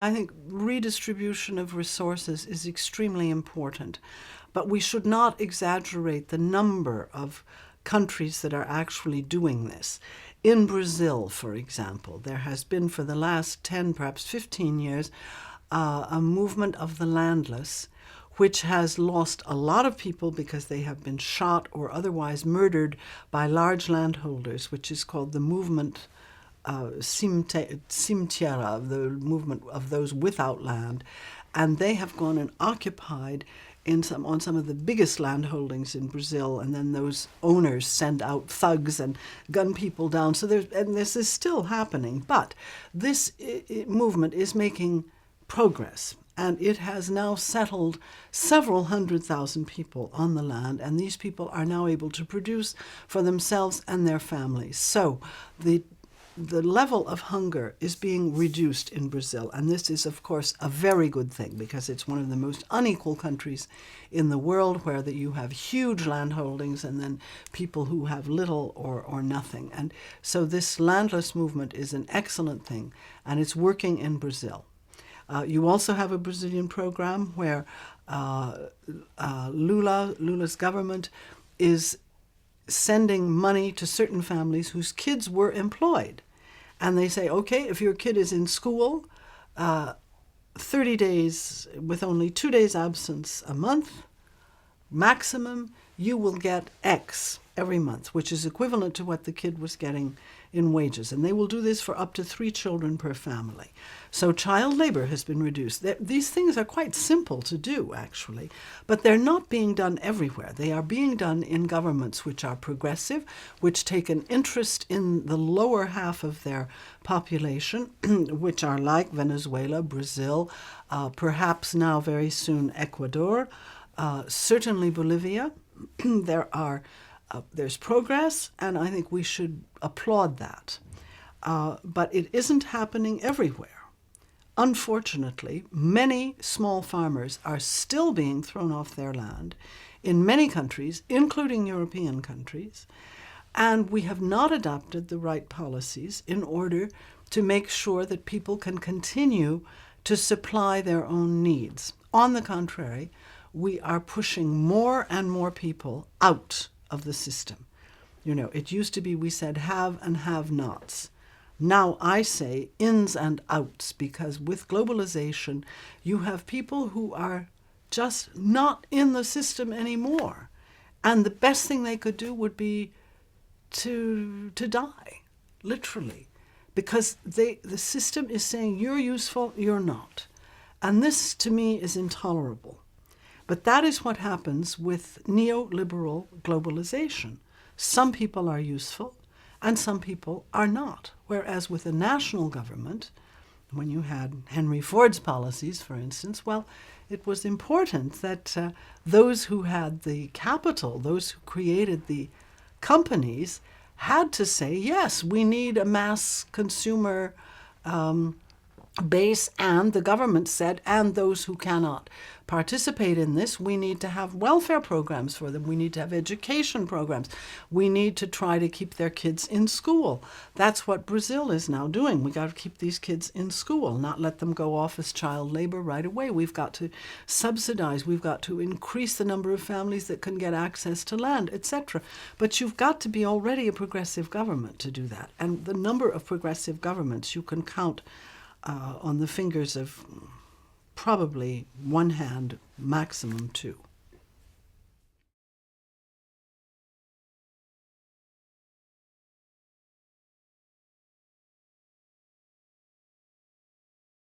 I think redistribution of resources is extremely important, but we should not exaggerate the number of countries that are actually doing this. In Brazil, for example, there has been for the last 10, perhaps 15 years, a movement of the landless, which has lost a lot of people because they have been shot or otherwise murdered by large landholders, which is called the movement Simtiera, the movement of those without land, and they have gone and occupied on some of the biggest land holdings in Brazil, and then those owners send out thugs and gun people down. So this is still happening, but this movement is making progress. And it has now settled several 100,000 people on the land, and these people are now able to produce for themselves and their families. So the level of hunger is being reduced in Brazil, and this is, of course, a very good thing because it's one of the most unequal countries in the world where that you have huge land holdings and then people who have little or nothing. And so this landless movement is an excellent thing, and it's working in Brazil. You also have a Brazilian program where Lula's government is sending money to certain families whose kids were employed. And they say, okay, if your kid is in school, 30 days with only 2 days absence a month, maximum, you will get X every month, which is equivalent to what the kid was getting in wages. And they will do this for up to 3 children per family. So child labor has been reduced. These things are quite simple to do, actually, but they're not being done everywhere. They are being done in governments which are progressive, which take an interest in the lower half of their population, which are like Venezuela, Brazil, perhaps now very soon Ecuador, certainly Bolivia. There's progress, and I think we should applaud that. But it isn't happening everywhere. Unfortunately, many small farmers are still being thrown off their land in many countries, including European countries, and we have not adopted the right policies in order to make sure that people can continue to supply their own needs. On the contrary, we are pushing more and more people out of the system. You know, it used to be we said have and have-nots. Now I say ins and outs, because with globalization, you have people who are just not in the system anymore. And the best thing they could do would be to die, literally, because the system is saying you're useful, you're not. And this, to me, is intolerable. But that is what happens with neoliberal globalization. Some people are useful and some people are not. Whereas with a national government, when you had Henry Ford's policies, for instance, well, it was important that those who had the capital, those who created the companies, had to say, yes, we need a mass consumer base, and the government said, and those who cannot participate in this, we need to have welfare programs for them. We need to have education programs. We need to try to keep their kids in school. That's what Brazil is now doing. We got to keep these kids in school, not let them go off as child labor right away. We've got to subsidize. We've got to increase the number of families that can get access to land, etc. But you've got to be already a progressive government to do that. And the number of progressive governments you can count on the fingers of probably one hand, maximum 2.